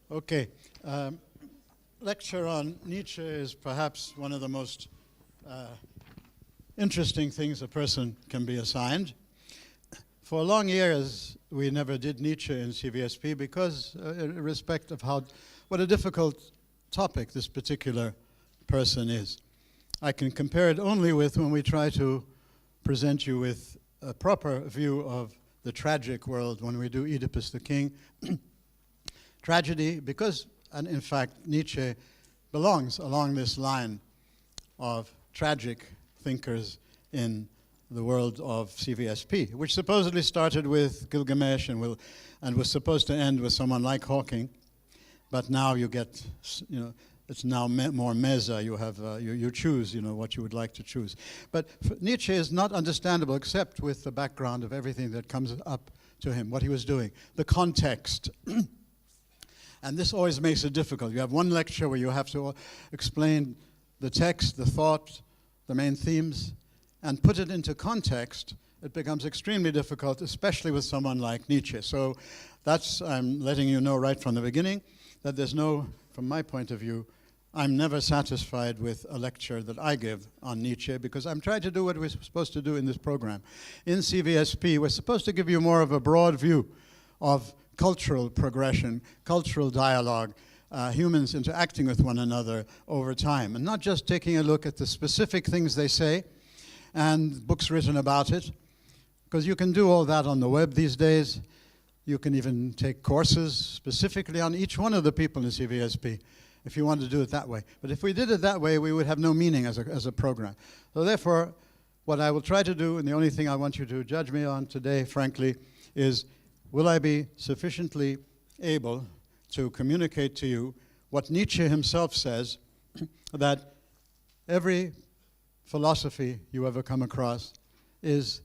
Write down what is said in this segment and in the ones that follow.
Okay. Lecture on Nietzsche is perhaps one of the most interesting things a person can be assigned. For long years, we never did Nietzsche in CVSP because, in respect of what a difficult topic this particular person is. I can compare it only with when we try to present you with a proper view of the tragic world when we do Oedipus the King. Tragedy, because, and in fact, Nietzsche belongs along this line of tragic thinkers in the world of CVSP, which supposedly started with Gilgamesh and was supposed to end with someone like Hawking, but now you get, it's now more meza. You have you choose, what you would like to choose. But Nietzsche is not understandable except with the background of everything that comes up to him, what he was doing, the context. And this always makes it difficult. You have one lecture where you have to explain the text, the thought, the main themes, and put it into context. It becomes extremely difficult, especially with someone like Nietzsche. So I'm letting you know right from the beginning that from my point of view, I'm never satisfied with a lecture that I give on Nietzsche because I'm trying to do what we're supposed to do in this program. In CVSP, we're supposed to give you more of a broad view of cultural progression, cultural dialogue, humans interacting with one another over time, and not just taking a look at the specific things they say and books written about it, because you can do all that on the web these days. You can even take courses specifically on each one of the people in CVSP if you want to do it that way. But if we did it that way, we would have no meaning as a program. So therefore, what I will try to do, and the only thing I want you to judge me on today, frankly, is will I be sufficiently able to communicate to you what Nietzsche himself says, that every philosophy you ever come across is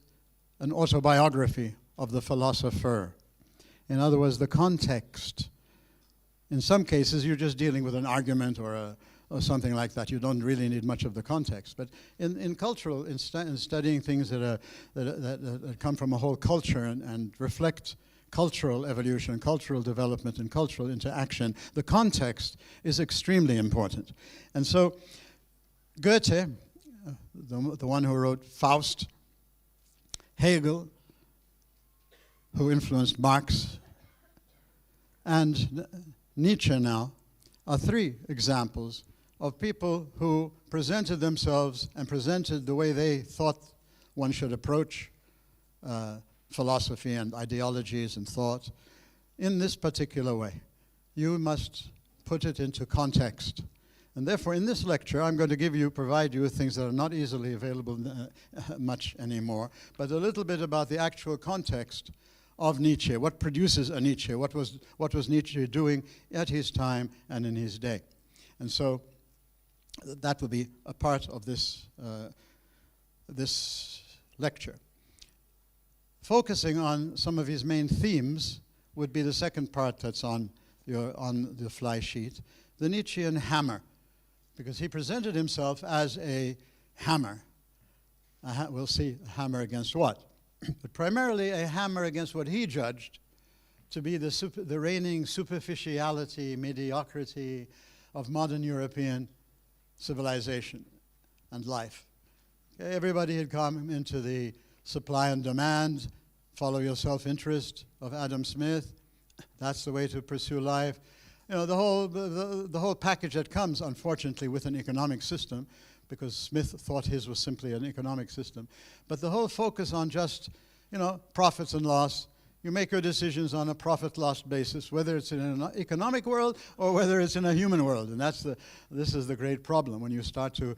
an autobiography of the philosopher. In other words, the context. In some cases, you're just dealing with an argument or something like that. You don't really need much of the context. But in studying things that come from a whole culture and reflect cultural evolution, cultural development, and cultural interaction, the context is extremely important. And so Goethe, the one who wrote Faust, Hegel, who influenced Marx, and Nietzsche now are three examples of people who presented themselves and presented the way they thought one should approach philosophy and ideologies and thought in this particular way. You must put it into context. And therefore, in this lecture, I'm going to provide you with things that are not easily available much anymore, but a little bit about the actual context of Nietzsche. What produces a Nietzsche? What was Nietzsche doing at his time and in his day? And so that will be a part of this lecture. Focusing on some of his main themes would be the second part that's on the fly sheet, the Nietzschean hammer, because he presented himself as a hammer. We'll see a hammer against what? But primarily a hammer against what he judged to be the reigning superficiality, mediocrity of modern European civilization and life. Okay, everybody had come into the supply and demand, follow your self-interest of Adam Smith. That's the way to pursue life. The whole package that comes, unfortunately, with an economic system, because Smith thought his was simply an economic system. But the whole focus on just, profits and loss. You make your decisions on a profit-loss basis, whether it's in an economic world or whether it's in a human world. And this is the great problem when you start to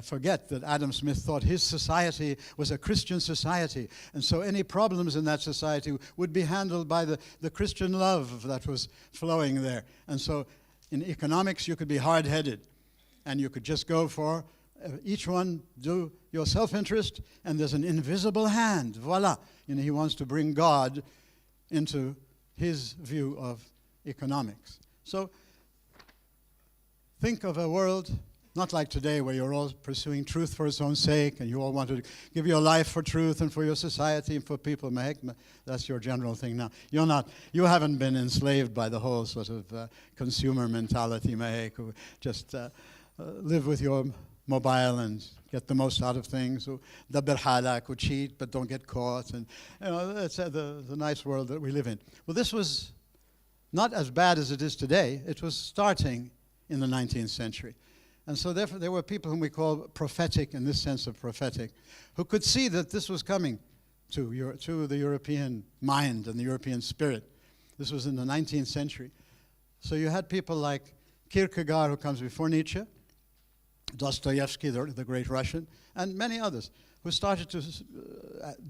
forget that Adam Smith thought his society was a Christian society. And so any problems in that society would be handled by the Christian love that was flowing there. And so in economics, you could be hard-headed. And you could just go for each one do your self-interest, and there's an invisible hand. Voila. He wants to bring God into his view of economics. So think of a world Not like today where you're all pursuing truth for its own sake and you all want to give your life for truth and for your society and for people. That's your general thing now. You haven't been enslaved by the whole sort of consumer mentality, who just live with your mobile and get the most out of things, who cheat but don't get caught. And that's the nice world that we live in. Well, this was not as bad as it is today. It was starting in the 19th century. And so therefore there were people whom we call prophetic, in this sense of prophetic, who could see that this was coming to the European mind and the European spirit. This was in the 19th century. So you had people like Kierkegaard, who comes before Nietzsche, Dostoevsky, the great Russian, and many others, who started to,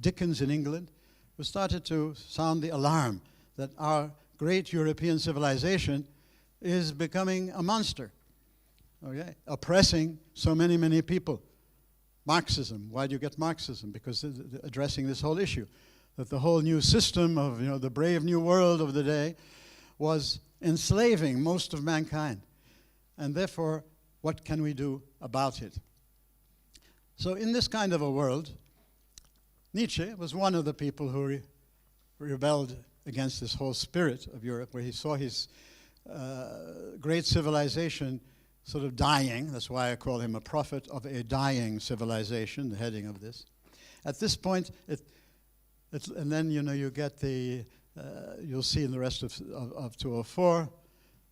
Dickens in England, who started to sound the alarm that our great European civilization is becoming a monster. Okay, oppressing so many people. Marxism. Why do you get Marxism? Because addressing this whole issue, that the whole new system of the brave new world of the day was enslaving most of mankind, and therefore, what can we do about it? So, in this kind of a world, Nietzsche was one of the people who rebelled against this whole spirit of Europe, where he saw his great civilization sort of dying. That's why I call him a prophet of a dying civilization, the heading of this. At this point, and then you get you'll see in the rest of 204, all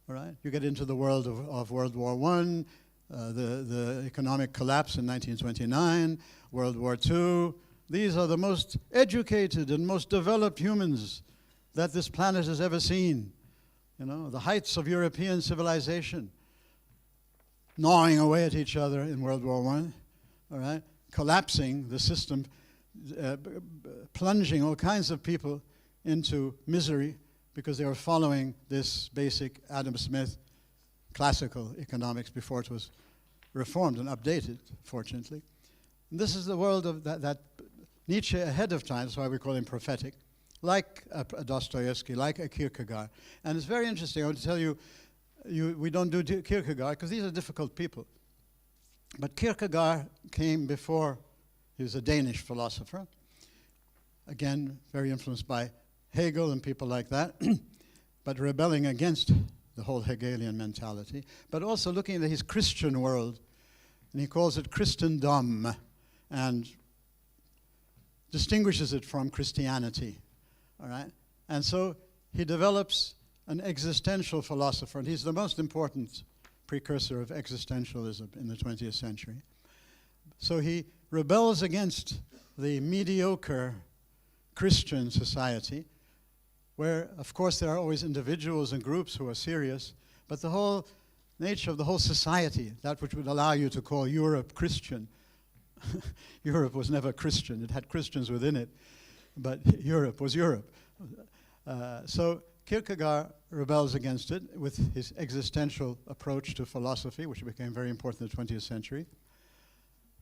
right? You get into the world of World War I, the economic collapse in 1929, World War II. These are the most educated and most developed humans that this planet has ever seen. The heights of European civilization, gnawing away at each other in World War I, all right, collapsing the system, plunging all kinds of people into misery because they were following this basic Adam Smith classical economics before it was reformed and updated, fortunately. And this is the world of that Nietzsche ahead of time, that's why we call him prophetic, like a Dostoevsky, like a Kierkegaard. And it's very interesting. I want to tell you, we don't do Kierkegaard because these are difficult people. But Kierkegaard came before. He was a Danish philosopher. Again, very influenced by Hegel and people like that, but rebelling against the whole Hegelian mentality, but also looking at his Christian world, and he calls it Christendom, and distinguishes it from Christianity, all right? And so he develops an existential philosopher, and he's the most important precursor of existentialism in the 20th century. So he rebels against the mediocre Christian society, where, of course, there are always individuals and groups who are serious, but the whole nature of the whole society, that which would allow you to call Europe Christian. Europe was never Christian. It had Christians within it, but Europe was Europe. So Kierkegaard rebels against it with his existential approach to philosophy, which became very important in the 20th century.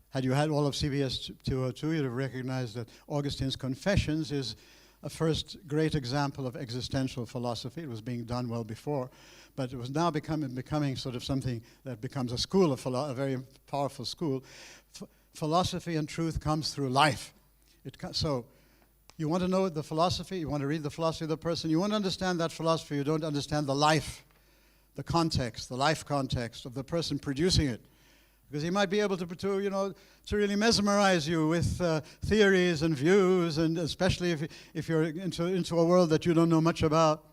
Had you had all of CBS 202, you'd have recognized that Augustine's Confessions is a first great example of existential philosophy. It was being done well before, but it was now becoming sort of something that becomes a school of a very powerful school. Philosophy and truth comes through life. So you want to know the philosophy, you want to read the philosophy of the person, you want to understand that philosophy, you don't understand the life, the context, the life context of the person producing it. Because he might be able to really mesmerize you with theories and views, and especially if you're into a world that you don't know much about.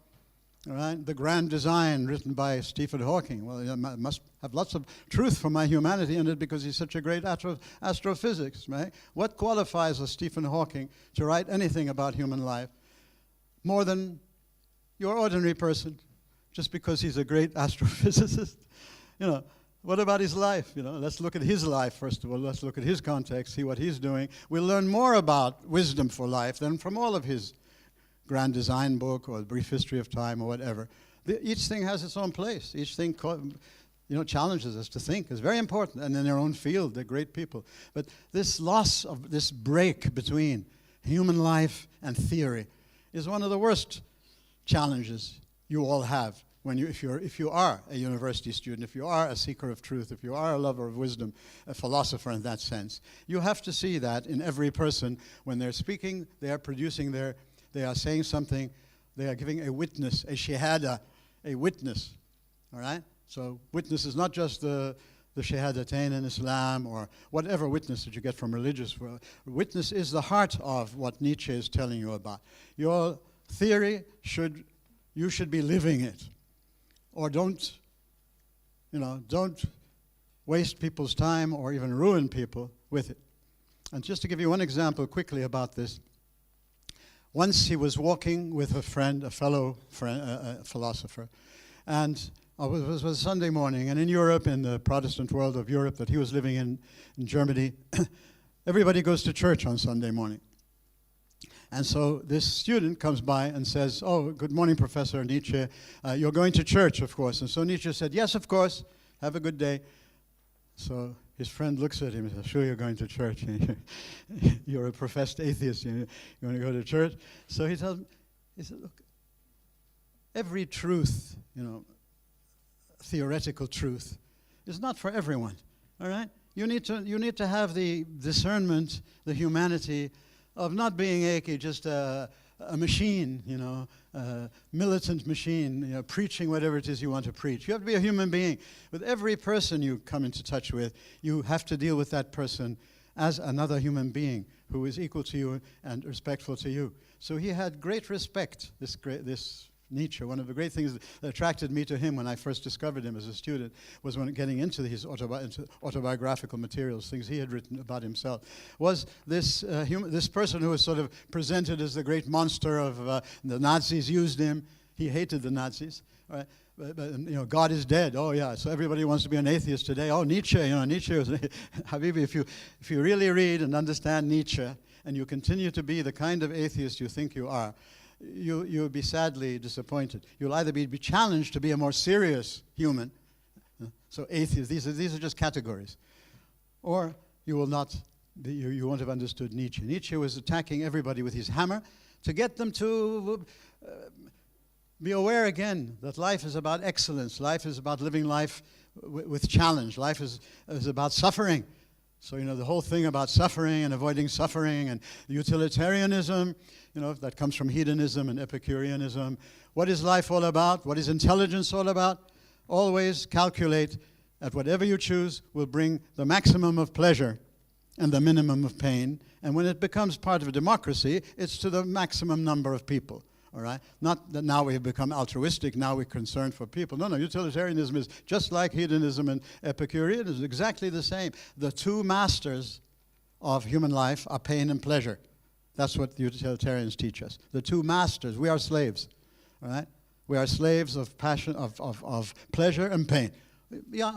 All right, The Grand Design, written by Stephen Hawking. Well, it must have lots of truth for my humanity in it because he's such a great astrophysics. Right? What qualifies a Stephen Hawking to write anything about human life more than your ordinary person, just because he's a great astrophysicist? What about his life? Let's look at his life, first of all. Let's look at his context, see what he's doing. We'll learn more about wisdom for life than from all of his Grand Design book or Brief History of Time or whatever. Each thing has its own place. Each thing challenges us to think. It's very important. And in their own field, they're great people. But this loss of this break between human life and theory is one of the worst challenges you all have if you are a university student, if you are a seeker of truth, if you are a lover of wisdom, a philosopher in that sense, you have to see that in every person. When they're speaking, they are producing they are saying something, they are giving a witness, a shahada, a witness. All right? So witness is not just the shahadatain in Islam or whatever witness that you get from religious world. Witness is the heart of what Nietzsche is telling you about. Your theory you should be living it. Or don't waste people's time or even ruin people with it. And just to give you one example quickly about this, once he was walking with a friend, a fellow friend, philosopher, and it was Sunday morning, and in Europe, in the Protestant world of Europe that he was living in Germany, everybody goes to church on Sunday morning. And so this student comes by and says, "Oh, good morning, Professor Nietzsche. You're going to church, of course." And so Nietzsche said, "Yes, of course. Have a good day." So his friend looks at him and says, "Sure, you're going to church. You're a professed atheist. You want to go to church?" So he tells him, he said, "Look, every truth, theoretical truth, is not for everyone. All right? You need to have the discernment, the humanity of not being just a machine, a militant machine, preaching whatever it is you want to preach. You have to be a human being. With every person you come into touch with, you have to deal with that person as another human being who is equal to you and respectful to you." So he had great respect, this Nietzsche. One of the great things that attracted me to him when I first discovered him as a student was when getting into his autobiographical materials, things he had written about himself, was this person who was sort of presented as the great monster of the Nazis used him. He hated the Nazis. Right? But God is dead. Oh yeah, so everybody wants to be an atheist today. Oh, Nietzsche, Nietzsche was Habibi, if you really read and understand Nietzsche and you continue to be the kind of atheist you think you are, you'll be sadly disappointed. You'll either be challenged to be a more serious human, so atheists, these are just categories, or you will not, you won't have understood Nietzsche. Nietzsche was attacking everybody with his hammer to get them to be aware again that life is about excellence. Life is about living life with challenge. Life is about suffering. So, the whole thing about suffering and avoiding suffering and utilitarianism, that comes from hedonism and Epicureanism. What is life all about? What is intelligence all about? Always calculate that whatever you choose will bring the maximum of pleasure and the minimum of pain. And when it becomes part of a democracy, it's to the maximum number of people. All right? Not that now we have become altruistic, now we're concerned for people. No, utilitarianism is just like hedonism and Epicureanism, exactly the same. The two masters of human life are pain and pleasure. That's what the utilitarians teach us. The two masters, we are slaves. All right? We are slaves of passion, of pleasure and pain. Yeah,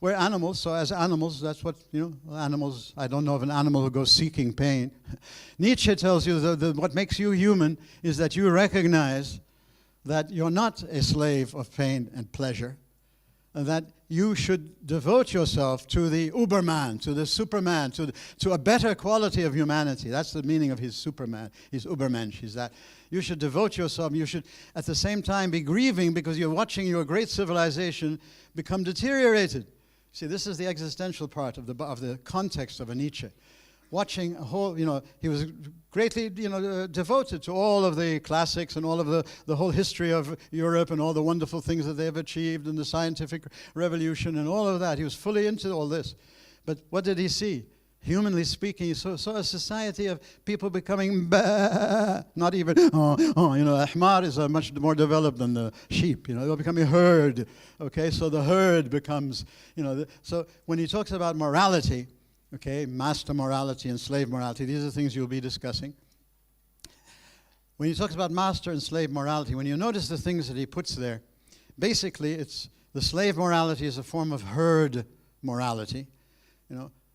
we're animals, so as animals, that's what, animals, I don't know of an animal who goes seeking pain. Nietzsche tells you that what makes you human is that you recognize that you're not a slave of pain and pleasure, and that you should devote yourself to the Uberman, to the Superman, to a better quality of humanity. That's the meaning of his Superman, his Ubermensch, is that you should devote yourself, you should at the same time be grieving because you're watching your great civilization become deteriorated. See, this is the existential part of the context of a Nietzsche. Watching a whole, he was greatly, devoted to all of the classics and all of the whole history of Europe and all the wonderful things that they have achieved and the scientific revolution and all of that. He was fully into all this. But what did he see? Humanly speaking, he saw a society of people becoming not even, Ahmar is much more developed than the sheep, they'll become a herd, okay? So the herd becomes, so when he talks about morality, okay, master morality and slave morality, these are things you'll be discussing. When he talks about master and slave morality, when you notice the things that he puts there, basically it's the slave morality is a form of herd morality,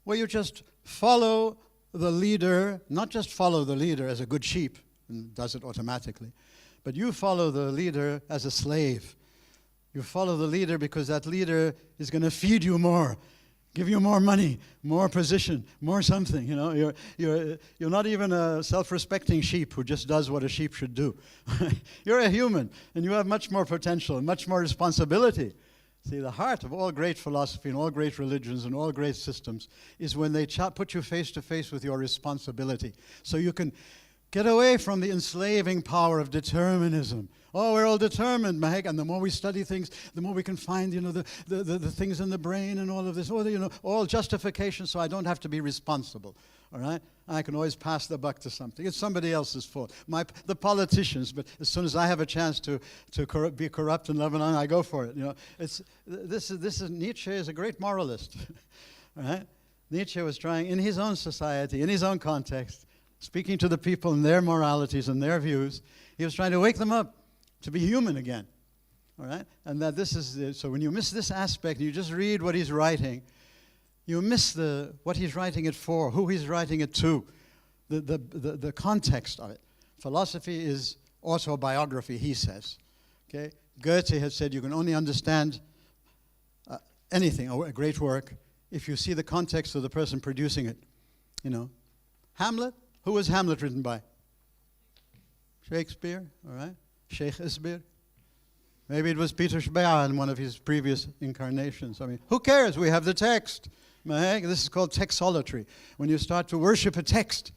where you just follow the leader, not just follow the leader as a good sheep, and does it automatically, but you follow the leader as a slave. You follow the leader because that leader is going to feed you more, give you more money, more position, more something. You know, you're not even a self-respecting sheep who just does what a sheep should do. You're a human, and you have much more potential and much more responsibility. See, the heart of all great philosophy and all great religions and all great systems is when they put you face to face with your responsibility, so you can get away from the enslaving power of determinism. Oh, we're all determined, Mahek, and the more we study things, the more we can find, the things in the brain and all of this, all justification, so I don't have to be responsible, all right? I can always pass the buck to something. It's somebody else's fault. The politicians, but as soon as I have a chance to be corrupt in Lebanon, I go for it. This is Nietzsche is a great moralist, all right? Nietzsche was trying, in his own society, in his own context, speaking to the people and their moralities and their views, he was trying to wake them up to be human again, all right? And that this is, so when you miss this aspect, you just read what he's writing, you miss what he's writing it for, who he's writing it to, the context of it. Philosophy is autobiography, he says, okay? Goethe has said you can only understand anything, a great work, if you see the context of the person producing it, Hamlet, who was Hamlet written by? Shakespeare, all right? Shakespeare. Maybe it was Peter Shebaya in one of his previous incarnations. I mean, who cares? We have the text. This is called textolatry. When you start to worship a text,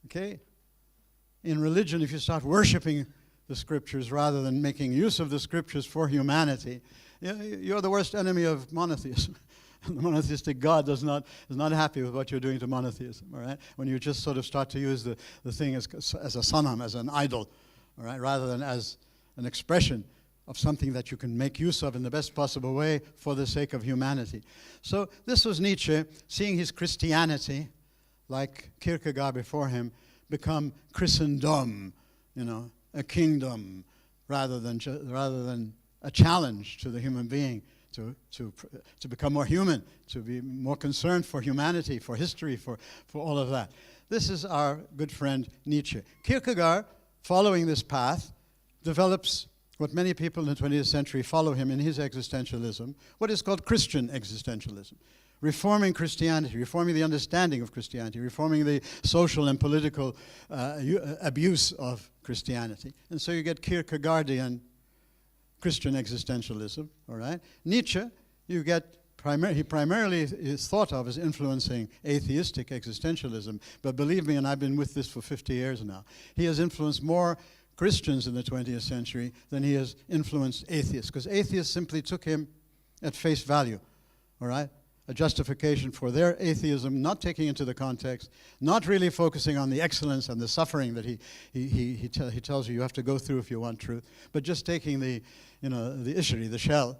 okay? In religion, if you start worshiping the scriptures rather than making use of the scriptures for humanity, you're the worst enemy of monotheism. The monotheistic God is not happy with what you're doing to monotheism, all right? When you just sort of start to use the thing as a sanam, as an idol, all right, rather than as an expression of something that you can make use of in the best possible way for the sake of humanity. So this was Nietzsche seeing his Christianity, like Kierkegaard before him, become Christendom, a kingdom, rather than a challenge to the human being. To become more human, to be more concerned for humanity, for history, for all of that. This is our good friend Nietzsche. Kierkegaard, following this path, develops what many people in the 20th century follow him in his existentialism, what is called Christian existentialism. Reforming Christianity, reforming the understanding of Christianity, reforming the social and political abuse of Christianity. And so you get Kierkegaardian Christian existentialism, all right? Nietzsche, you get he primarily is thought of as influencing atheistic existentialism, but believe me, and I've been with this for 50 years now, he has influenced more Christians in the 20th century than he has influenced atheists, because atheists simply took him at face value, all right? A justification for their atheism, not taking into the context, not really focusing on the excellence and the suffering that he tells you have to go through if you want truth, but just taking the ishri, the shell.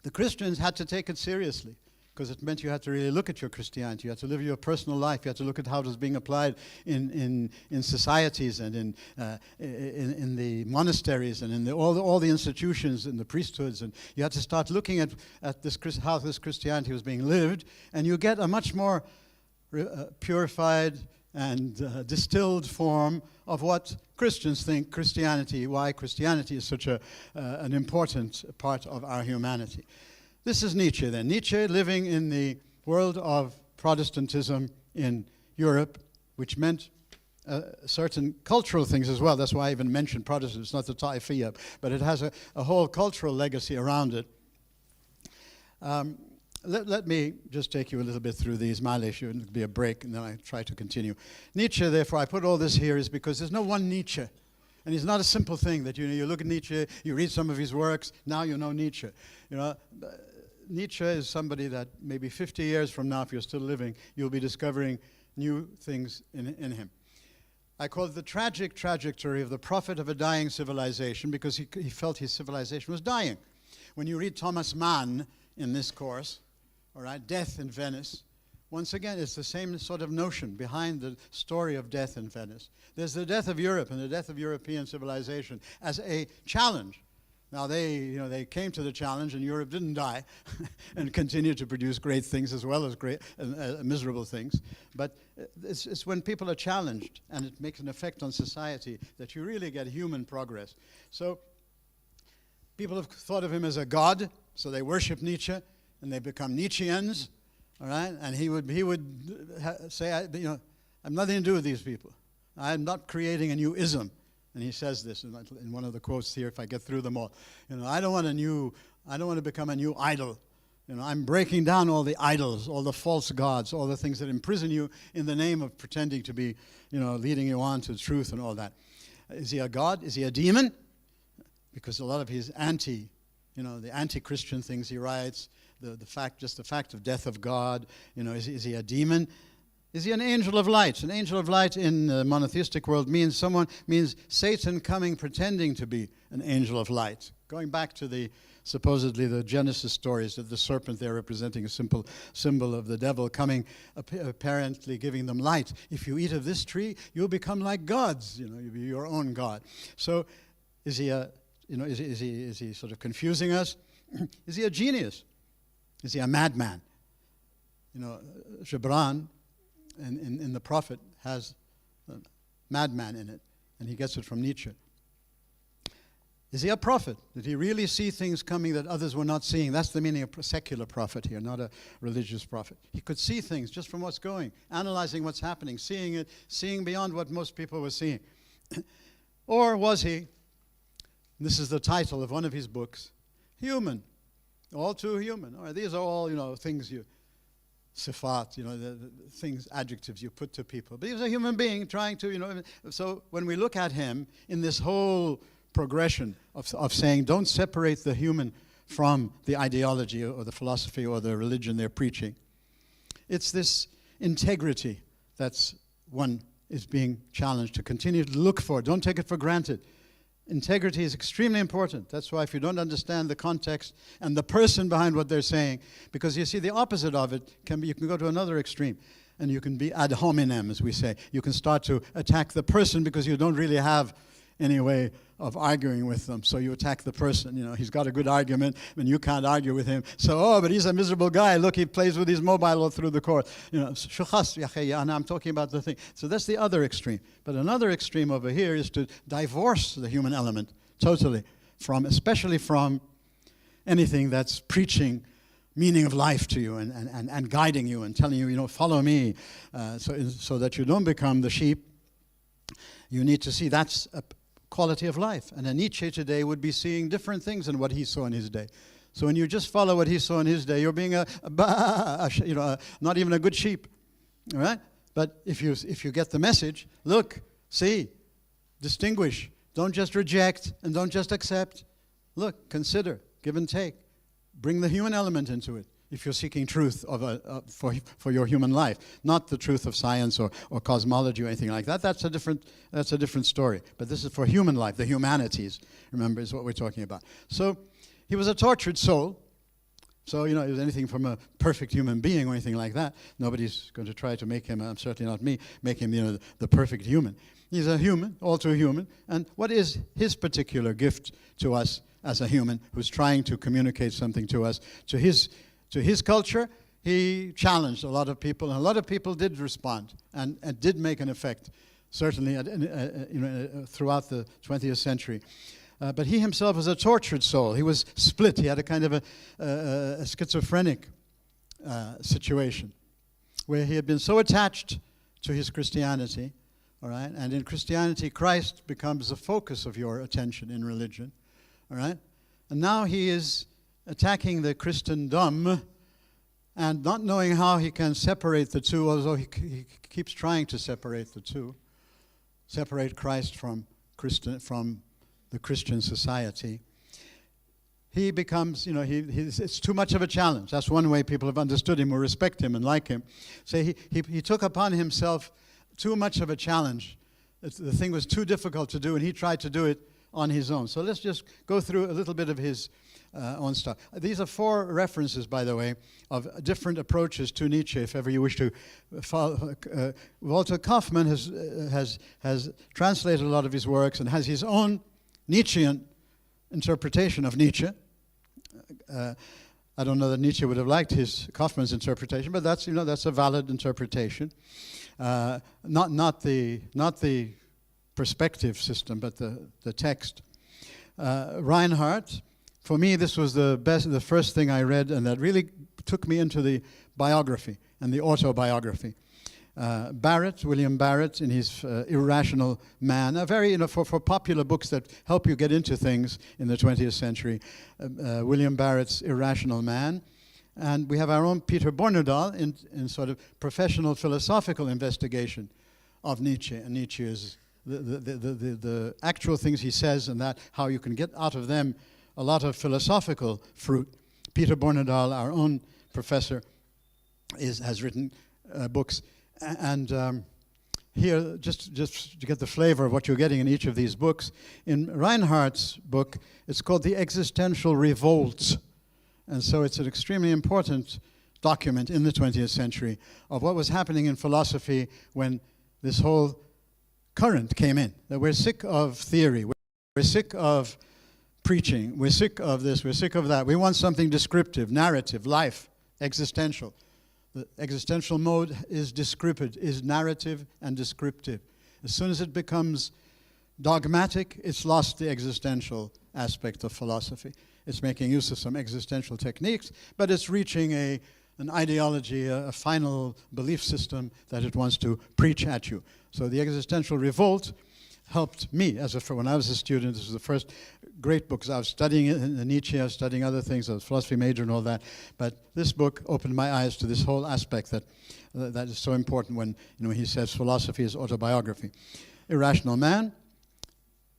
The Christians had to take it seriously, because it meant you had to really look at your Christianity. You had to live your personal life. You had to look at how it was being applied in societies and in the monasteries and in all the institutions and the priesthoods. And you had to start looking at how this Christianity was being lived, and you get a much more purified and distilled form of what Christians think Christianity, why Christianity is such an important part of our humanity. This is Nietzsche then. Nietzsche living in the world of Protestantism in Europe, which meant certain cultural things as well. That's why I even mentioned Protestant. It's not the Taifiyya, but it has a whole cultural legacy around it. Let me just take you a little bit through these, Malish, and it'll be a break, and then I try to continue. Nietzsche, therefore, I put all this here is because there's no one Nietzsche. And it's not a simple thing that, you look at Nietzsche, you read some of his works, now you know Nietzsche. Nietzsche is somebody that maybe 50 years from now, if you're still living, you'll be discovering new things in him. I call it the tragic trajectory of the prophet of a dying civilization, because he felt his civilization was dying. When you read Thomas Mann in this course, all right, Death in Venice, once again, it's the same sort of notion behind the story of death in Venice. There's the death of Europe and the death of European civilization as a challenge. Now, they came to the challenge, and Europe didn't die and continued to produce great things as well as great miserable things. But it's when people are challenged and it makes an effect on society that you really get human progress. So people have thought of him as a god, so they worship Nietzsche. and they become Nietzscheans, all right? And he would say, I have nothing to do with these people. I'm not creating a new ism. And he says this in one of the quotes here, if I get through them all. I don't want to become a new idol. I'm breaking down all the idols, all the false gods, all the things that imprison you in the name of pretending to be, leading you on to truth and all that. Is he a god? Is he a demon? Because a lot of his the anti-Christian things he writes, the fact of death of God, is he a demon? Is he an angel of light? An angel of light in the monotheistic world means Satan coming pretending to be an angel of light. Going back to supposedly the Genesis stories of the serpent there representing a simple symbol of the devil coming, apparently giving them light. If you eat of this tree, you'll become like gods. You'll be your own God. So is he is he sort of confusing us? Is he a genius? Is he a madman? Gibran in the Prophet has a madman in it, and he gets it from Nietzsche. Is he a prophet? Did he really see things coming that others were not seeing? That's the meaning of a secular prophet here, not a religious prophet. He could see things just from what's going, analyzing what's happening, seeing it, seeing beyond what most people were seeing. Or was he, this is the title of one of his books, human, all too human? Or these are all, things sifat, the things, adjectives you put to people. But he was a human being trying to, so when we look at him in this whole progression of saying, don't separate the human from the ideology or the philosophy or the religion they're preaching. It's this integrity that's one is being challenged to continue to look for. Don't take it for granted. Integrity is extremely important. That's why if you don't understand the context and the person behind what they're saying, because you see the opposite of it can be, you can go to another extreme. And you can be ad hominem, as we say. You can start to attack the person because you don't really have any way of arguing with them. So you attack the person. He's got a good argument, and you can't argue with him. So, but he's a miserable guy. Look, he plays with his mobile all through the court. I'm talking about the thing. So that's the other extreme. But another extreme over here is to divorce the human element totally especially from anything that's preaching meaning of life to you and guiding you and telling you, follow me, so that you don't become the sheep. You need to see that's a quality of life. And a Nietzsche today would be seeing different things than what he saw in his day. So when you just follow what he saw in his day, you're being not even a good sheep, all right? But if you get the message, look, see, distinguish. Don't just reject and don't just accept. Look, consider, give and take. Bring the human element into it if you're seeking truth for your human life, not the truth of science or cosmology or anything like that. That's a different story. But this is for human life, the humanities, remember, is what we're talking about. So he was a tortured soul. So, it was anything from a perfect human being or anything like that. Nobody's going to try to make him, certainly not me, make him, the perfect human. He's a human, all too human. And what is his particular gift to us as a human who's trying to communicate something to us? To his culture, he challenged a lot of people, and a lot of people did respond and did make an effect, certainly throughout the 20th century. But he himself was a tortured soul. He was split. He had a kind of a schizophrenic situation where he had been so attached to his Christianity, all right? And in Christianity, Christ becomes the focus of your attention in religion, all right? And now he is attacking the Christendom and not knowing how he can separate the two, although he keeps trying to separate the two, separate Christ from the Christian society. He becomes, it's too much of a challenge. That's one way people have understood him or respect him and like him. So he took upon himself too much of a challenge. The thing was too difficult to do, and he tried to do it on his own. So let's just go through a little bit of his own stuff. These are 4 references, by the way, of different approaches to Nietzsche, if ever you wish to follow. Walter Kaufmann has translated a lot of his works and has his own Nietzschean interpretation of Nietzsche. I don't know that Nietzsche would have liked Kaufmann's interpretation, but that's a valid interpretation. Not the perspective system, but the text. Reinhardt, for me, this was the first thing I read, and that really took me into the biography and the autobiography. William Barrett, in his Irrational Man, a very, for popular books that help you get into things in the 20th century, William Barrett's Irrational Man. And we have our own Peter Bornedal in sort of professional philosophical investigation of Nietzsche, and Nietzsche's the actual things he says, and that how you can get out of them a lot of philosophical fruit. Peter Bornedal, our own professor, has written books, and here, just to get the flavor of what you're getting in each of these books, in Reinhardt's book, it's called The Existential Revolt, and so it's an extremely important document in the 20th century of what was happening in philosophy when this whole current came in, that we're sick of theory, we're sick of preaching, we're sick of this, we're sick of that. We want something descriptive, narrative, life, existential. The existential mode is descriptive, is narrative and descriptive. As soon as it becomes dogmatic, it's lost the existential aspect of philosophy. It's making use of some existential techniques, but it's reaching an ideology, a final belief system that it wants to preach at you. So the Existential Revolt helped me when I was a student. This was the first great book. I was studying Nietzsche, I was studying other things, I was a philosophy major and all that. But this book opened my eyes to this whole aspect that is so important when he says philosophy is autobiography. Irrational Man,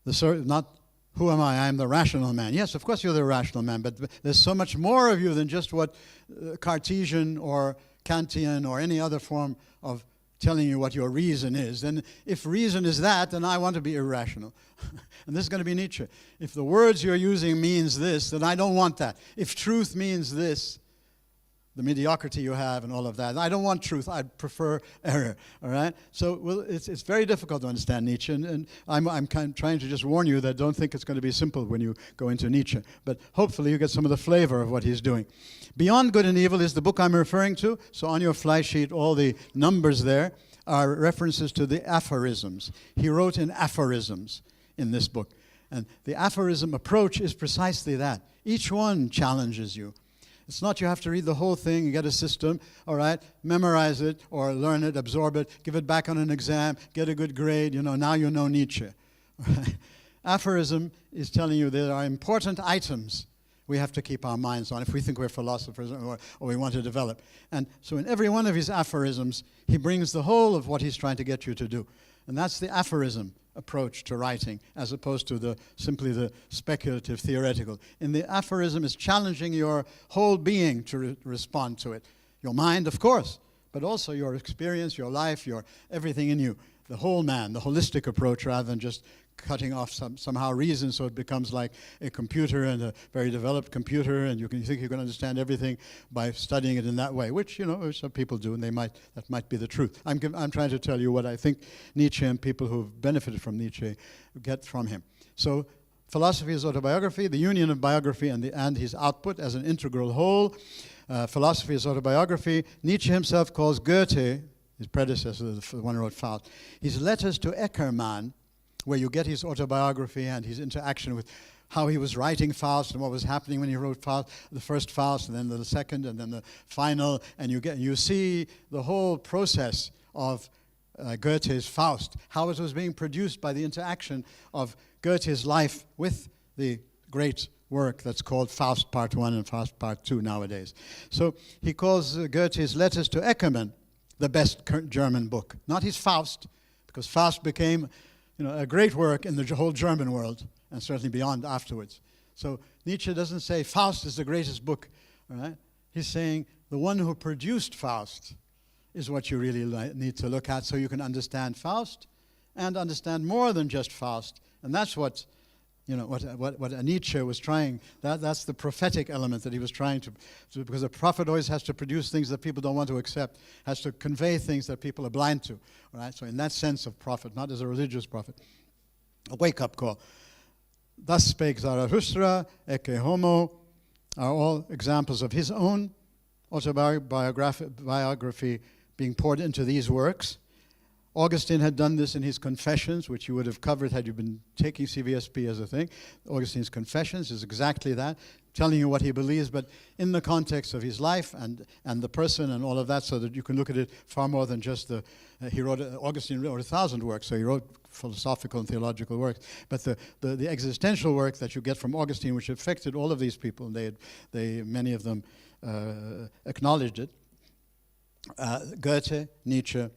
not who am I? I'm the rational man. Yes, of course you're the rational man, but there's so much more of you than just what Cartesian or Kantian or any other form of telling you what your reason is. And if reason is that, then I want to be irrational. And this is going to be Nietzsche. If the words you're using means this, then I don't want that. If truth means this, the mediocrity you have and all of that, I don't want truth. I prefer error. All right? So it's very difficult to understand Nietzsche, and I'm trying to just warn you that don't think it's going to be simple when you go into Nietzsche. But hopefully you get some of the flavor of what he's doing. Beyond Good and Evil is the book I'm referring to. So on your fly sheet, all the numbers there are references to the aphorisms. He wrote in aphorisms in this book. And the aphorism approach is precisely that. Each one challenges you. It's not you have to read the whole thing, you get a system, all right, memorize it or learn it, absorb it, give it back on an exam, get a good grade, now you know Nietzsche. Right? Aphorism is telling you there are important items we have to keep our minds on if we think we're philosophers or we want to develop. And so in every one of his aphorisms, he brings the whole of what he's trying to get you to do. And that's the aphorism approach to writing, as opposed to simply the speculative, theoretical. In the aphorism is challenging your whole being to respond to it. Your mind, of course, but also your experience, your life, your everything in you. The whole man, the holistic approach, rather than just cutting off somehow reason so it becomes like a computer, and a very developed computer, and you think you can understand everything by studying it in that way, which some people do, and that might be the truth. I'm trying to tell you what I think Nietzsche and people who've benefited from Nietzsche get from him. So philosophy is autobiography, the union of biography and his output as an integral whole. Philosophy is autobiography. Nietzsche himself calls Goethe, his predecessor, the one who wrote Faust, his letters to Eckermann, where you get his autobiography and his interaction with how he was writing Faust and what was happening when he wrote Faust, the first Faust, and then the second, and then the final, and you see the whole process of Goethe's Faust, how it was being produced by the interaction of Goethe's life with the great work that's called Faust Part 1 and Faust Part 2 nowadays. So he calls Goethe's letters to Eckermann the best German book, not his Faust, because Faust became a great work in the whole German world, and certainly beyond afterwards. So Nietzsche doesn't say Faust is the greatest book, all right? He's saying the one who produced Faust is what you really need to look at so you can understand Faust and understand more than just Faust. And that's what Nietzsche was trying, that's the prophetic element that he was trying to, because a prophet always has to produce things that people don't want to accept, has to convey things that people are blind to, right? So in that sense of prophet, not as a religious prophet, a wake-up call. Thus spake Zarathustra, Ecce Homo, are all examples of his own autobiography being poured into these works. Augustine had done this in his Confessions, which you would have covered had you been taking CVSP as a thing. Augustine's Confessions is exactly that. telling you what he believes, but in the context of his life and the person and all of that, so that you can look at it far more than just the, Augustine wrote 1,000 works, so he wrote philosophical and theological works, but the existential work that you get from Augustine, which affected all of these people, and many of them acknowledged it. Goethe, Nietzsche,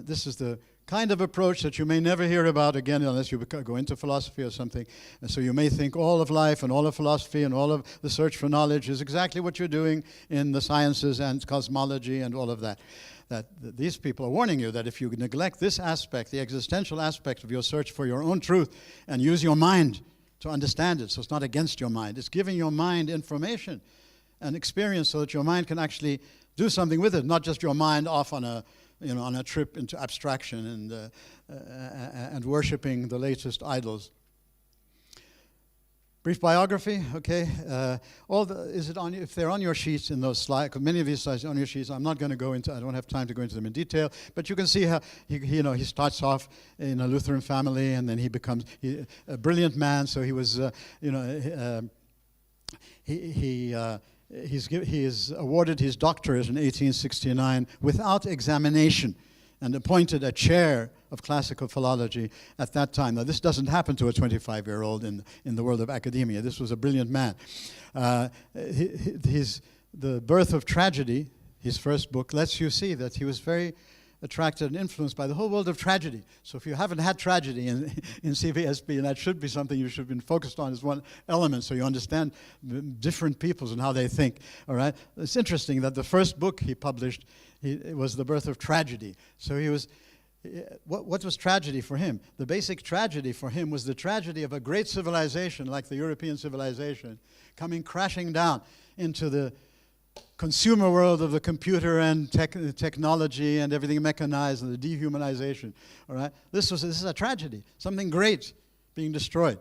this is the kind of approach that you may never hear about again unless you go into philosophy or something. And so you may think all of life and all of philosophy and all of the search for knowledge is exactly what you're doing in the sciences and cosmology and all of that. That these people are warning you that if you neglect this aspect, the existential aspect of your search for your own truth, and use your mind to understand it, so it's not against your mind, it's giving your mind information and experience so that your mind can actually do something with it, not just your mind off on a trip into abstraction and worshiping the latest idols. Brief biography, okay. If they're on your sheets in those slides, because many of these slides are on your sheets, I'm not going to go into, I don't have time to go into them in detail, but you can see how he starts off in a Lutheran family, and then he becomes a brilliant man. So he was, he is awarded his doctorate in 1869 without examination, and appointed a chair of classical philology at that time. Now, this doesn't happen to a 25-year-old in the world of academia. This was a brilliant man. The Birth of Tragedy, his first book, lets you see that he was very attracted and influenced by the whole world of tragedy. So if you haven't had tragedy in CVSP, and that should be something you should have been focused on as one element, so you understand different peoples and how they think, all right? It's interesting that the first book he published, it was The Birth of Tragedy. So he was, what was tragedy for him? The basic tragedy for him was the tragedy of a great civilization like the European civilization coming crashing down into the consumer world of the computer and technology and everything mechanized and the dehumanization. All right, this is a tragedy, something great being destroyed.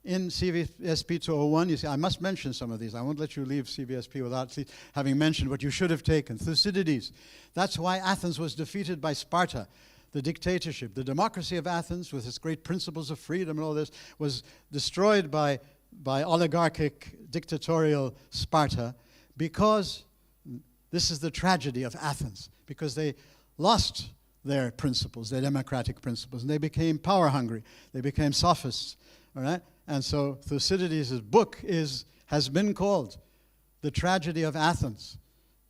In CVSP 201, you see, I must mention some of these. I won't let you leave CVSP without having mentioned what you should have taken. Thucydides. That's why Athens was defeated by Sparta. The dictatorship, the democracy of Athens, with its great principles of freedom and all this, was destroyed by oligarchic, dictatorial Sparta, because this is the tragedy of Athens, because they lost their principles, their democratic principles, and they became power hungry. They became sophists, all right? And so Thucydides' book has been called The Tragedy of Athens,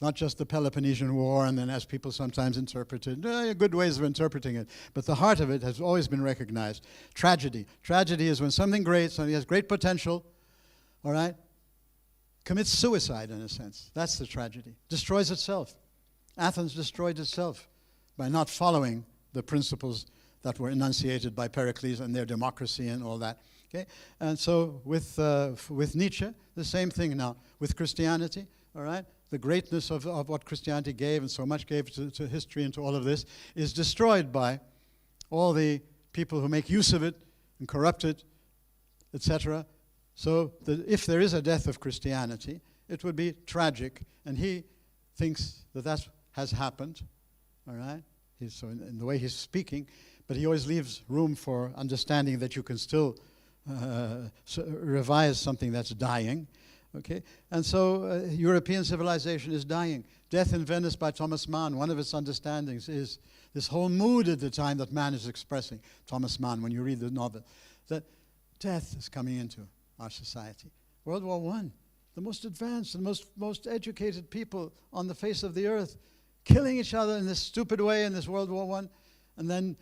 not just the Peloponnesian War, and then as people sometimes interpret it, good ways of interpreting it, but the heart of it has always been recognized. Tragedy. Tragedy is when something great, something has great potential, all right, commits suicide in a sense. That's the tragedy. Destroys itself. Athens destroyed itself by not following the principles that were enunciated by Pericles and their democracy and all that. Okay? And so with Nietzsche, the same thing now. With Christianity, all right? The greatness of what Christianity gave, and so much gave to history and to all of this, is destroyed by all the people who make use of it and corrupt it, etc. So if there is a death of Christianity, it would be tragic, and he thinks that has happened, all right? So in the way he's speaking, but he always leaves room for understanding that you can still revise something that's dying, okay? And so European civilization is dying. Death in Venice by Thomas Mann, one of its understandings is this whole mood at the time that Mann is expressing, Thomas Mann, when you read the novel, that death is coming into our society. World War I, the most advanced and most educated people on the face of the earth, killing each other in this stupid way in this World War I, and then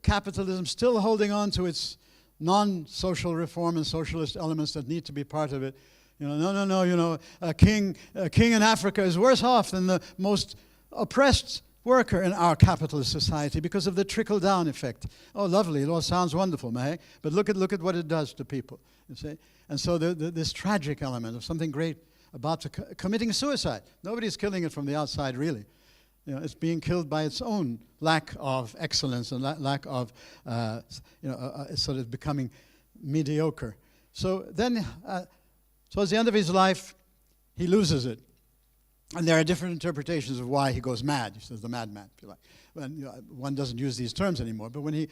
capitalism still holding on to its non-social reform and socialist elements that need to be part of it. No, a king in Africa is worse off than the most oppressed worker in our capitalist society because of the trickle-down effect. Oh, lovely, it all sounds wonderful, May, but look at what it does to people, you see. And so this tragic element of something great about committing suicide. Nobody's killing it from the outside, really. It's being killed by its own lack of excellence and lack of, sort of becoming mediocre. So then, towards the end of his life, he loses it. And there are different interpretations of why he goes mad. He says the madman, if you like. One doesn't use these terms anymore, but when he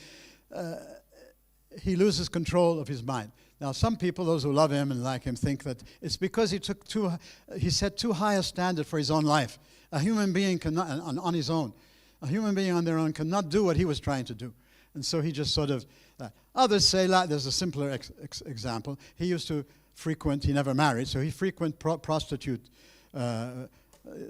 loses control of his mind. Now, some people, those who love him and like him, think that it's because he set too high a standard for his own life. A human being cannot, on his own, a human being on their own cannot do what he was trying to do. And so he just sort of, others say, there's a simpler example. He used to frequent, he never married, so he frequent prostitute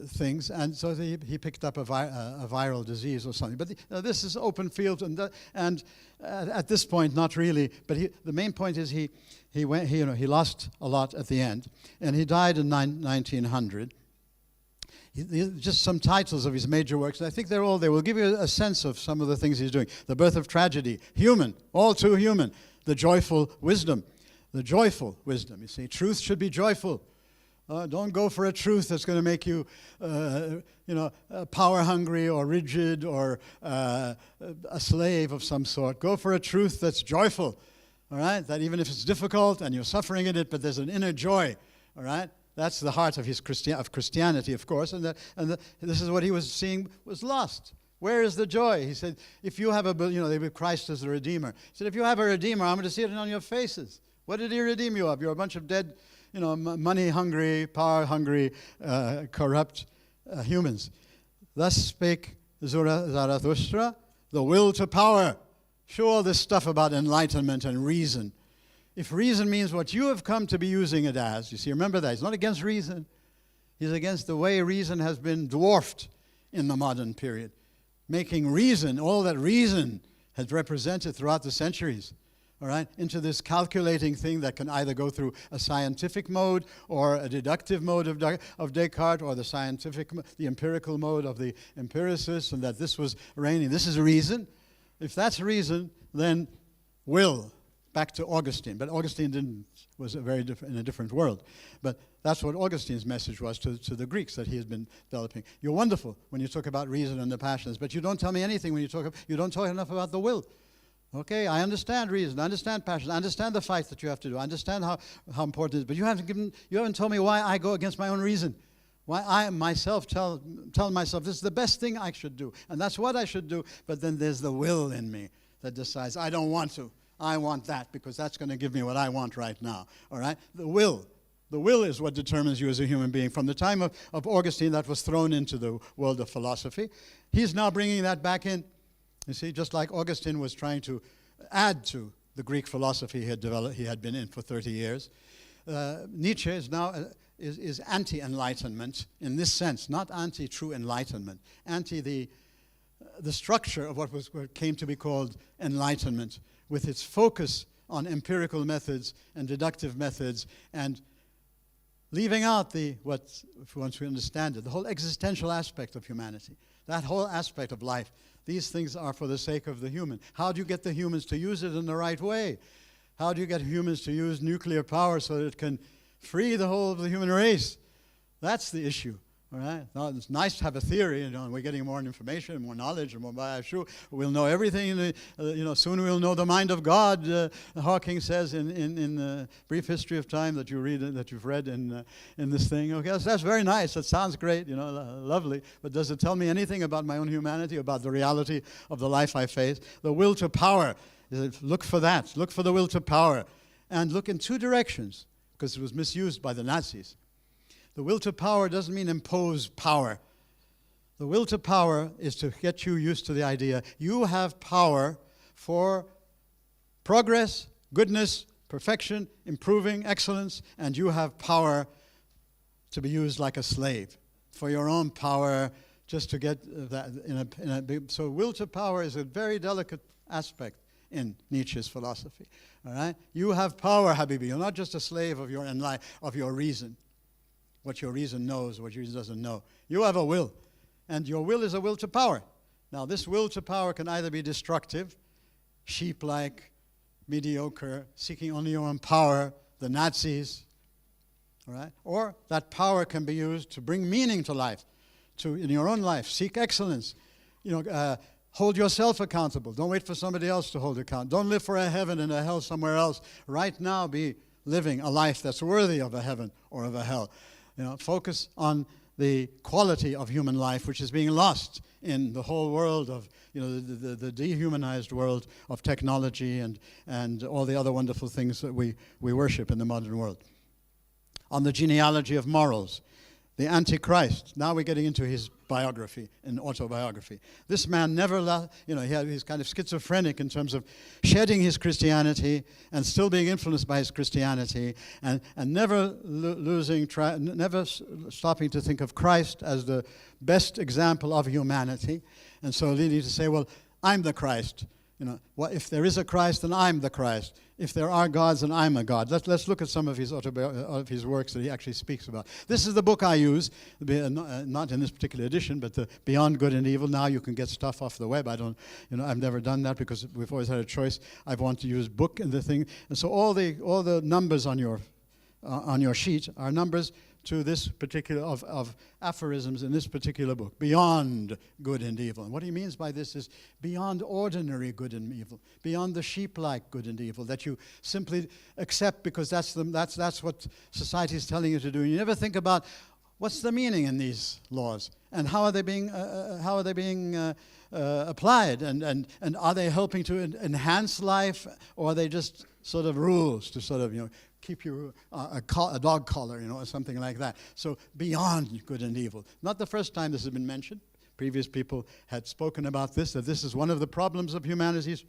things, and so he picked up a viral disease or something. But this is open field, and at this point, not really. But the main point is he lost a lot at the end, and he died in 1900. Just some titles of his major works, and I think they will give you a sense of some of the things he's doing. The Birth of Tragedy, human, all too human. The Joyful Wisdom, you see. Truth should be joyful. Don't go for a truth that's going to make you, power hungry or rigid or a slave of some sort. Go for a truth that's joyful, all right? That even if it's difficult and you're suffering in it, but there's an inner joy, all right? That's the heart of Christianity, of course, and this is what he was seeing was lost. Where is the joy? He said, if you have they have Christ as the Redeemer. He said, if you have a Redeemer, I'm going to see it on your faces. What did he redeem you of? You're a bunch of dead, money-hungry, power-hungry, corrupt humans. Thus spake Zarathustra, the will to power. Show all this stuff about enlightenment and reason. If reason means what you have come to be using it as, you see, remember that. He's not against reason. He's against the way reason has been dwarfed in the modern period, making reason, all that reason has represented throughout the centuries, all right, into this calculating thing that can either go through a scientific mode or a deductive mode of Descartes, or the empirical mode of the empiricists, and that this was reigning. This is reason. If that's reason, then will. Back to Augustine, but Augustine was in a different world. But that's what Augustine's message was to the Greeks that he has been developing. You're wonderful when you talk about reason and the passions, but you don't tell me anything when you don't talk enough about the will. Okay, I understand reason, I understand passion, I understand the fight that you have to do, I understand how important it is, but you haven't told me why I go against my own reason. Why I myself tell myself this is the best thing I should do, and that's what I should do, but then there's the will in me that decides I don't want to. I want that because that's going to give me what I want right now. All right? The will. The will is what determines you as a human being. From the time of Augustine, that was thrown into the world of philosophy. He's now bringing that back in. You see, just like Augustine was trying to add to the Greek philosophy he had been in for 30 years. Nietzsche is now is anti-enlightenment in this sense, not anti-true enlightenment, anti the structure of what came to be called enlightenment, with its focus on empirical methods and deductive methods, and leaving out once we understand it, the whole existential aspect of humanity, that whole aspect of life. These things are for the sake of the human. How do you get the humans to use it in the right way? How do you get humans to use nuclear power so that it can free the whole of the human race? That's the issue. All right. Now, it's nice to have a theory, and we're getting more information, more knowledge, and more. Sure, we'll know everything. Soon we'll know the mind of God. Hawking says in the Brief History of Time that you've read in this thing. Okay, so that's very nice. That sounds great. Lovely. But does it tell me anything about my own humanity, about the reality of the life I face? The will to power. Look for that. Look for the will to power, and look in two directions, because it was misused by the Nazis. The will to power doesn't mean impose power. The will to power is to get you used to the idea you have power for progress, goodness, perfection, improving, excellence, and you have power to be used like a slave for your own power, just to get that so will to power is a very delicate aspect in Nietzsche's philosophy. All right? You have power, Habibi. You're not just a slave of your reason. What your reason knows, what your reason doesn't know. You have a will, and your will is a will to power. Now, this will to power can either be destructive, sheep-like, mediocre, seeking only your own power, the Nazis, all right? Or that power can be used to bring meaning to life, in your own life, seek excellence. Hold yourself accountable. Don't wait for somebody else to hold account. Don't live for a heaven and a hell somewhere else. Right now, be living a life that's worthy of a heaven or of a hell. Focus on the quality of human life, which is being lost in the whole world of, the dehumanized world of technology and all the other wonderful things that we worship in the modern world. On the genealogy of morals, the Antichrist. Now we're getting into his biography and autobiography. This man never, he's kind of schizophrenic in terms of shedding his Christianity and still being influenced by his Christianity and never never stopping to think of Christ as the best example of humanity. And so leading to say, well, I'm the Christ. If there is a Christ, then I'm the Christ. If there are gods, then I'm a god. Let's look at some of his works that he actually speaks about. This is the book I use, not in this particular edition, but the Beyond Good and Evil. Now you can get stuff off the web. I've never done that because we've always had a choice. I've wanted to use book and the thing, and so all the numbers on your sheet are numbers to this particular of aphorisms in this particular book, Beyond Good and Evil. And what he means by this is beyond ordinary good and evil, beyond the sheep-like good and evil that you simply accept because that's what society is telling you to do. And you never think about what's the meaning in these laws and how are they being applied, and are they helping to enhance life, or are they just sort of rules to sort of keep you a dog collar, or something like that. So beyond good and evil. Not the first time this has been mentioned. Previous people had spoken about this, that this is one of the problems of humanity's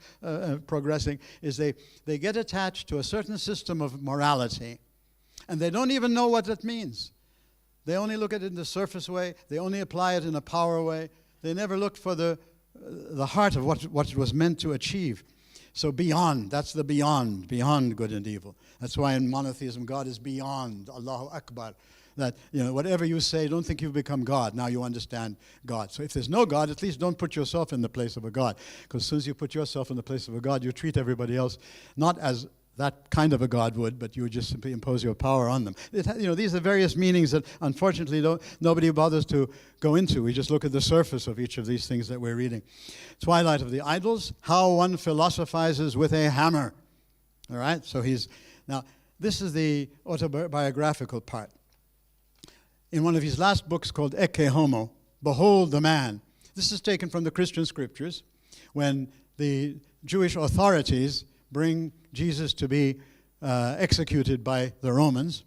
progressing, is they get attached to a certain system of morality, and they don't even know what it means. They only look at it in the surface way. They only apply it in a power way. They never looked for the heart of what it was meant to achieve. So beyond, that's the beyond good and evil. That's why in monotheism, God is beyond, Allahu Akbar. That, whatever you say, don't think you've become God. Now you understand God. So if there's no God, at least don't put yourself in the place of a God. Because as soon as you put yourself in the place of a God, you treat everybody else not as that kind of a God would, but you would just simply impose your power on them. These are various meanings that, unfortunately, nobody bothers to go into. We just look at the surface of each of these things that we're reading. Twilight of the Idols, How One Philosophizes with a Hammer. All right? So now, this is the autobiographical part. In one of his last books called Ecce Homo, Behold the Man. This is taken from the Christian scriptures, when the Jewish authorities bring Jesus to be executed by the Romans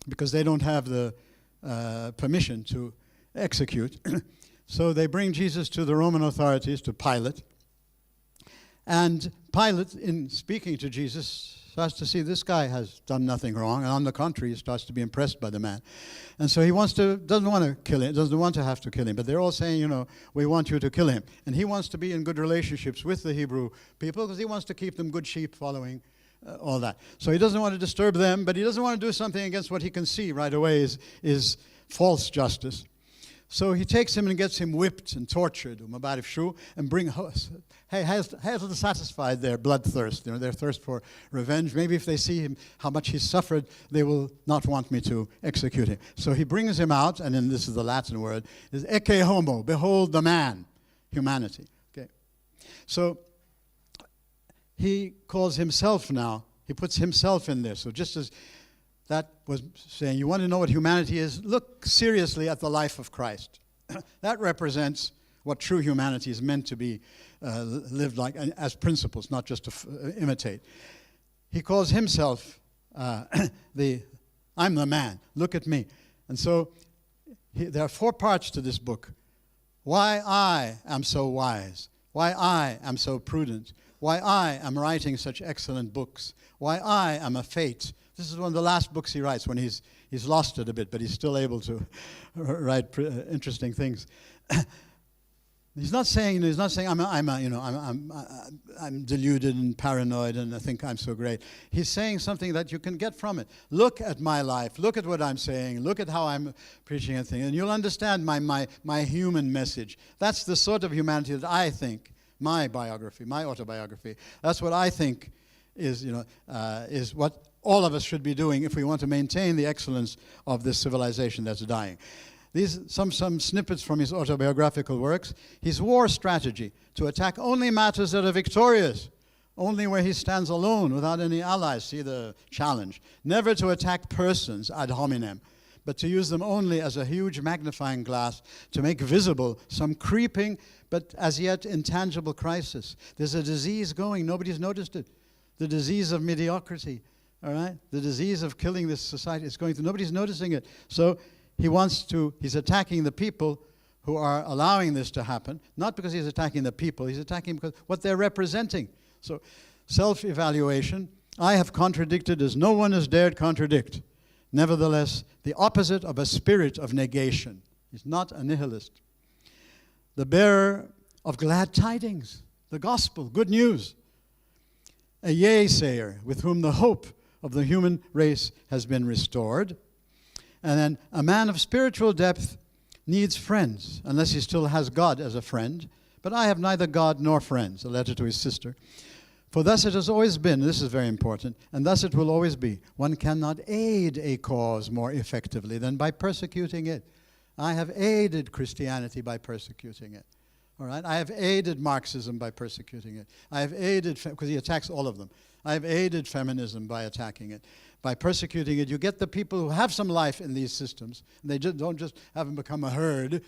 because they don't have the permission to execute. So they bring Jesus to the Roman authorities, to Pilate. And Pilate, in speaking to Jesus, starts to see this guy has done nothing wrong, and on the contrary, he starts to be impressed by the man. And so he doesn't want to kill him, doesn't want to have to kill him, but they're all saying, we want you to kill him. And he wants to be in good relationships with the Hebrew people because he wants to keep them good sheep following all that. So he doesn't want to disturb them, but he doesn't want to do something against what he can see right away is false justice. So he takes him and gets him whipped and tortured, and has satisfied their bloodthirst, their thirst for revenge. Maybe if they see him, how much he's suffered, they will not want me to execute him. So he brings him out, and then this is the Latin word, is ecce homo, behold the man, humanity. Okay. So he calls himself now, he puts himself in there. So just as that was saying, you want to know what humanity is? Look seriously at the life of Christ. That represents what true humanity is meant to be lived like, as principles, not just to imitate. He calls himself I'm the man. Look at me. And so there are 4 parts to this book. Why I am so wise. Why I am so prudent. Why I am writing such excellent books. Why I am a fate. This is one of the last books he writes when he's lost it a bit, but he's still able to write interesting things. He's not saying I'm deluded and paranoid and I think I'm so great. He's saying something that you can get from it. Look at my life. Look at what I'm saying. Look at how I'm preaching a thing, and you'll understand my human message. That's the sort of humanity that I think, my biography, my autobiography. That's what I think is what all of us should be doing if we want to maintain the excellence of this civilization that's dying. These some snippets from his autobiographical works. His war strategy, to attack only matters that are victorious, only where he stands alone without any allies. See the challenge. Never to attack persons ad hominem, but to use them only as a huge magnifying glass to make visible some creeping but as yet intangible crisis. There's a disease going, nobody's noticed it. The disease of mediocrity, all right? The disease of killing this society is going through, nobody's noticing it. So he's attacking the people who are allowing this to happen, not because he's attacking the people, he's attacking because what they're representing. So self-evaluation, I have contradicted as no one has dared contradict. Nevertheless, the opposite of a spirit of negation. He's not a nihilist. The bearer of glad tidings, the gospel, good news. A yea-sayer with whom the hope of the human race has been restored. And then a man of spiritual depth needs friends, unless he still has God as a friend. But I have neither God nor friends, a letter to his sister. For thus it has always been, this is very important, and thus it will always be. One cannot aid a cause more effectively than by persecuting it. I have aided Christianity by persecuting it. All right? I have aided Marxism by persecuting it. I have aided, because he attacks all of them. I have aided feminism by attacking it. By persecuting it, you get the people who have some life in these systems, and they don't just have them become a herd,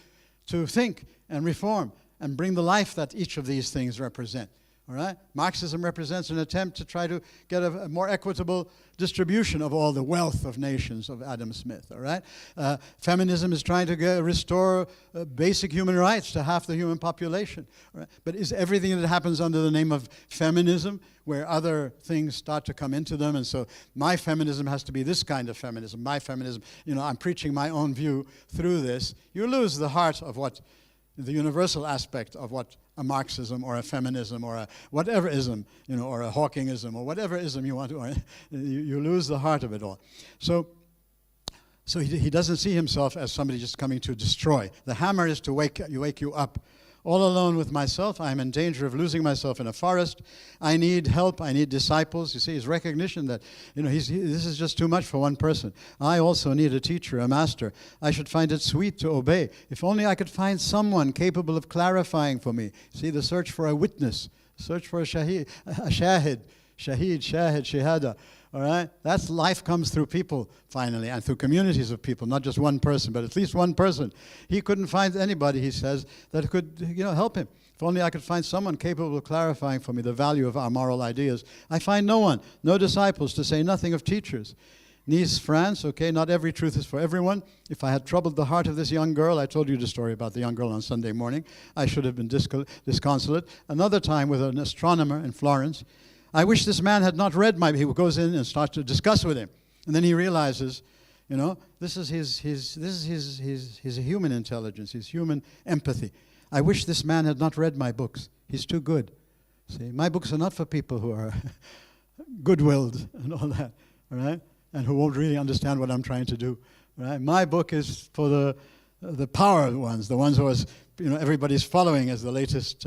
to think and reform and bring the life that each of these things represent. All right? Marxism represents an attempt to try to get a more equitable distribution of all the wealth of nations of Adam Smith. All right? Feminism is trying to restore basic human rights to half the human population. All right? But is everything that happens under the name of feminism, where other things start to come into them, and so my feminism has to be this kind of feminism. My feminism, I'm preaching my own view through this. You lose the heart of what the universal aspect of what a Marxism or a feminism or a whatever ism, or a Hawkingism or whatever ism you want to, or you lose the heart of it all. So he doesn't see himself as somebody just coming to destroy. The hammer is to wake you up. All alone with myself, I am in danger of losing myself in a forest. I need help. I need disciples. You see, his recognition that, this is just too much for one person. I also need a teacher, a master. I should find it sweet to obey. If only I could find someone capable of clarifying for me. See, the search for a witness, search for a shahid, shahada. All right? That's life comes through people, finally, and through communities of people, not just one person, but at least one person. He couldn't find anybody, he says, that could help him. If only I could find someone capable of clarifying for me the value of our moral ideas. I find no one, no disciples, to say nothing of teachers. Nice, France, okay, not every truth is for everyone. If I had troubled the heart of this young girl, I told you the story about the young girl on Sunday morning, I should have been disconsolate. Another time with an astronomer in Florence, I wish this man had not read he goes in and starts to discuss with him. And then he realizes, this is his human intelligence, his human empathy. I wish this man had not read my books. He's too good. See, my books are not for people who are good-willed and all that, all right? And who won't really understand what I'm trying to do, right? My book is for the power ones, the ones who are, everybody's following as the latest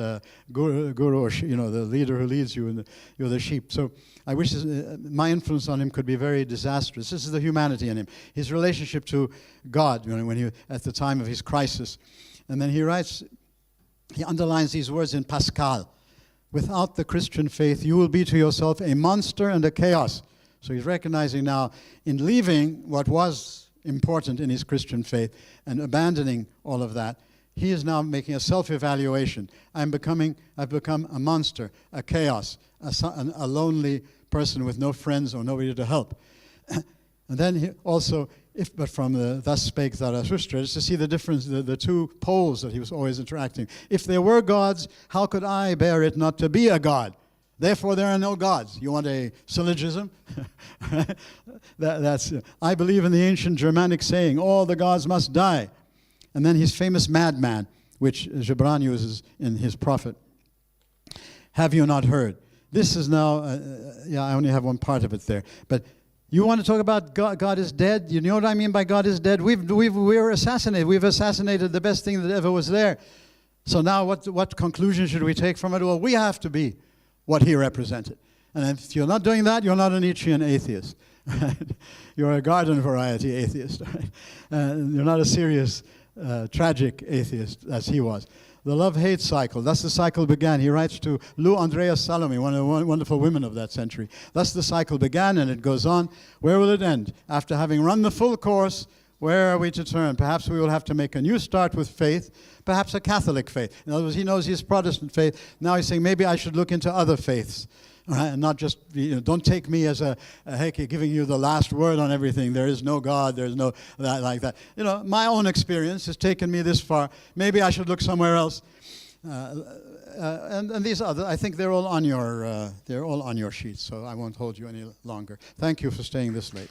guru or the leader who leads you, and you're the sheep. So I wish my influence on him could be very disastrous. This is the humanity in him, his relationship to God, when he at the time of his crisis, and then he underlines these words in Pascal: "Without the Christian faith, you will be to yourself a monster and a chaos." So he's recognizing now, in leaving what was important in his Christian faith and abandoning all of that, he is now making a self-evaluation. I've become a monster, a chaos, a lonely person with no friends or nobody to help. And then he also, but from the thus spake Zarathustra, is to see the difference, the two poles that he was always interacting. If there were gods, how could I bear it not to be a god? Therefore, there are no gods. You want a syllogism? I believe in the ancient Germanic saying, all the gods must die. And then his famous madman, which Gibran uses in his prophet. Have you not heard? This is now, I only have one part of it there. But you want to talk about God is dead? You know what I mean by God is dead? We were assassinated. We've assassinated the best thing that ever was there. So now what conclusion should we take from it? Well, we have to be what he represented. And if you're not doing that, you're not a Nietzschean atheist. You're a garden variety atheist. Right? You're not a serious, tragic atheist as he was. The love-hate cycle, thus the cycle began. He writes to Lou Andrea Salome, one of the wonderful women of that century. Thus the cycle began, and it goes on. Where will it end? After having run the full course, Where are we to turn? Perhaps we will have to make a new start with faith, perhaps a Catholic faith. In other words, he knows his Protestant faith. Now he's saying, maybe I should look into other faiths. All right, and not just, don't take me as a giving you the last word on everything. There is no God, there's no that like that. My own experience has taken me this far. Maybe I should look somewhere else. And these other, I think they're all on your sheets, so I won't hold you any longer. Thank you for staying this late.